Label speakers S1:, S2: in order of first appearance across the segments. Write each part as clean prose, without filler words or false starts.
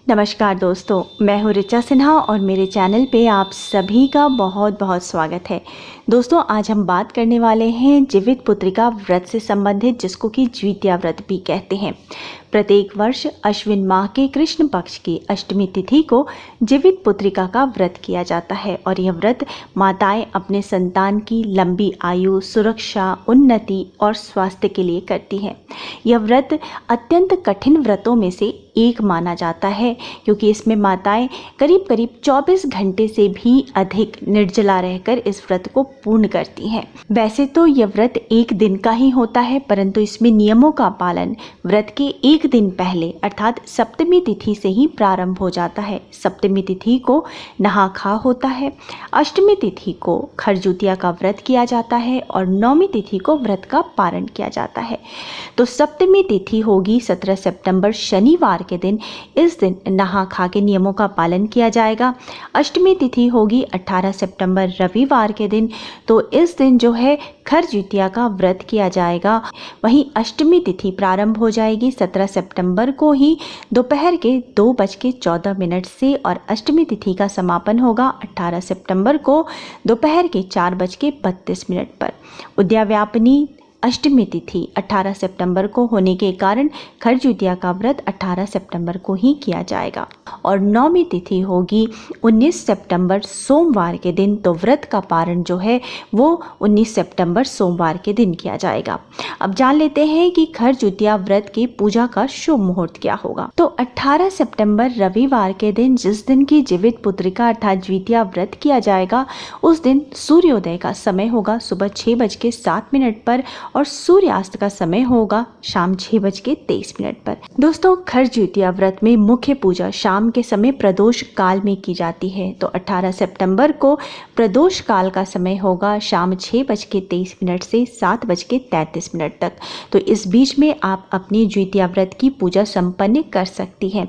S1: नमस्कार दोस्तों, मैं हूँ ऋचा सिन्हा और मेरे चैनल पे आप सभी का बहुत बहुत स्वागत है। दोस्तों, आज हम बात करने वाले हैं जीवित पुत्रिका व्रत से संबंधित, जिसको कि द्वितीया व्रत भी कहते हैं। प्रत्येक वर्ष अश्विन माह के कृष्ण पक्ष की अष्टमी तिथि को जीवित पुत्रिका का व्रत किया जाता है और यह व्रत माताएं अपने संतान की लंबी आयु, सुरक्षा, उन्नति और स्वास्थ्य के लिए करती हैं। यह व्रत अत्यंत कठिन व्रतों में से एक माना जाता है, क्योंकि इसमें माताएं करीब करीब 24 घंटे से भी अधिक निर्जला रहकर इस व्रत को पूर्ण करती हैं। वैसे तो यह व्रत एक दिन का ही होता है, परंतु इसमें नियमों का पालन व्रत के एक दिन पहले अर्थात सप्तमी तिथि से ही प्रारंभ हो जाता है। सप्तमी तिथि को नहा खा होता है, अष्टमी तिथि को खरजूतिया का व्रत किया जाता है और नौमी तिथि को व्रत का पारण किया जाता है। तो सप्तमी तिथि होगी 17 सितंबर शनिवार के दिन। इस दिन नहा खा के नियमों का पालन किया जाएगा। अष्टमी तिथि होगी 18 सितंबर रविवार के दिन। तो इस दिन जो है खरजूतिया का व्रत किया जाएगा। वहीं अष्टमी तिथि प्रारंभ हो जाएगी 17 सितंबर को ही दोपहर के 2:14 से और अष्टमी तिथि का समापन होगा 18 सितंबर को दोपहर के 4:32 पर। उद्याव्यापनी अष्टमी तिथि 18 सितंबर को होने के कारण खरजूतिया का व्रत 18 सितंबर को ही किया जाएगा और नौमी तिथि होगी 19 सितंबर सोमवार के दिन। तो व्रत का पारण जो है वो 19 सितंबर सोमवार के दिन किया जाएगा। अब जान लेते हैं कि खरजूतिया व्रत की पूजा का शुभ मुहूर्त क्या होगा। तो 18 सितंबर रविवार के दिन, जिस दिन की जीवित पुत्रिका अर्थात द्वितीया व्रत किया जाएगा, उस दिन सूर्योदय का समय होगा सुबह 6:07 पर और सूर्यास्त का समय होगा शाम 6:23 पर। दोस्तों, खरजूतिया व्रत में मुख्य पूजा शाम के समय प्रदोष काल में की जाती है। तो 18 सितंबर को प्रदोष काल का समय होगा शाम 6:23 से 7:33 तक। तो इस बीच में आप अपनी द्वितीया व्रत की पूजा संपन्न कर सकती हैं।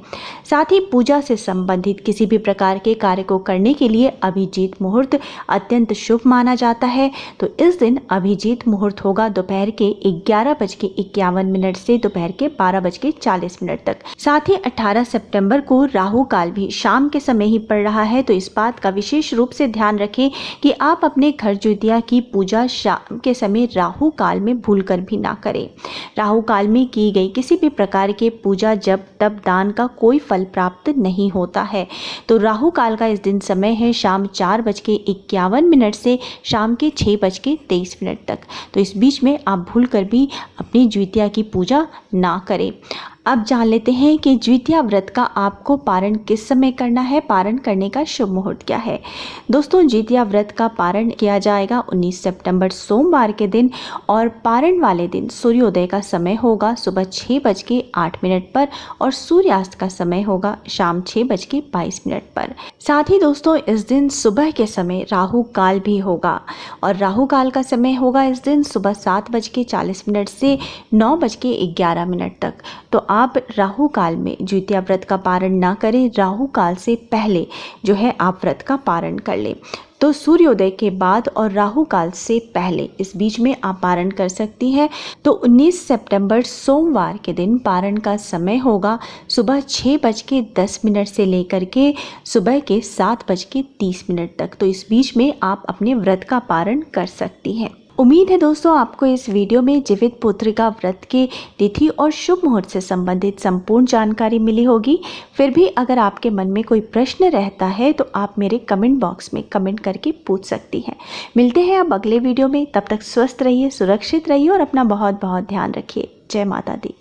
S1: साथ ही पूजा से संबंधित किसी भी प्रकार के कार्य को करने के लिए अभिजीत मुहूर्त अत्यंत शुभ माना जाता है। तो इस दिन अभिजीत मुहूर्त होगा दोपहर के 11:51 से दोपहर के 12:40 तक। साथ ही 18 सितंबर को राहु काल भी शाम के समय ही पड़ रहा है। तो इस बात का विशेष रूप से ध्यान रखें कि आप अपने खरजूतिया की पूजा शाम के समय राहु काल में भूलकर भी ना करें। राहु काल में की गई किसी भी प्रकार के पूजा जब तब दान का कोई फल प्राप्त नहीं होता है। तो राहु काल का इस दिन समय है शाम 4:51 से शाम के 6:23 तक। तो इस बीच में आप भूलकर भी अपनी द्वितीया की पूजा ना करें। अब जान लेते हैं कि द्वितीया व्रत का आपको पारण किस समय करना है, पारण करने का शुभ मुहूर्त क्या है। दोस्तों, द्वितीया व्रत का पारण किया जाएगा 19 सितंबर सोमवार के दिन और पारण वाले दिन सूर्योदय का समय होगा सुबह 6:08 पर और सूर्यास्त का समय होगा शाम 6:22 पर। साथ ही दोस्तों, इस दिन सुबह के समय राहु काल भी होगा और राहु काल का समय होगा इस दिन सुबह 7:40 से 9:11 तक। तो आप राहु काल में द्वितीया व्रत का पारण ना करें, राहु काल से पहले जो है आप व्रत का पारण कर लें। तो सूर्योदय के बाद और राहु काल से पहले इस बीच में आप पारण कर सकती हैं। तो 19 सितंबर सोमवार के दिन पारण का समय होगा सुबह 6:10 से लेकर के सुबह के 7:30 तक। तो इस बीच में आप अपने व्रत का पारण कर सकती हैं। उम्मीद है दोस्तों, आपको इस वीडियो में जीवित पुत्रिका व्रत के तिथि और शुभ मुहूर्त से संबंधित संपूर्ण जानकारी मिली होगी। फिर भी अगर आपके मन में कोई प्रश्न रहता है तो आप मेरे कमेंट बॉक्स में कमेंट करके पूछ सकती हैं। मिलते हैं अब अगले वीडियो में। तब तक स्वस्थ रहिए, सुरक्षित रहिए और अपना बहुत बहुत ध्यान रखिए। जय माता दी।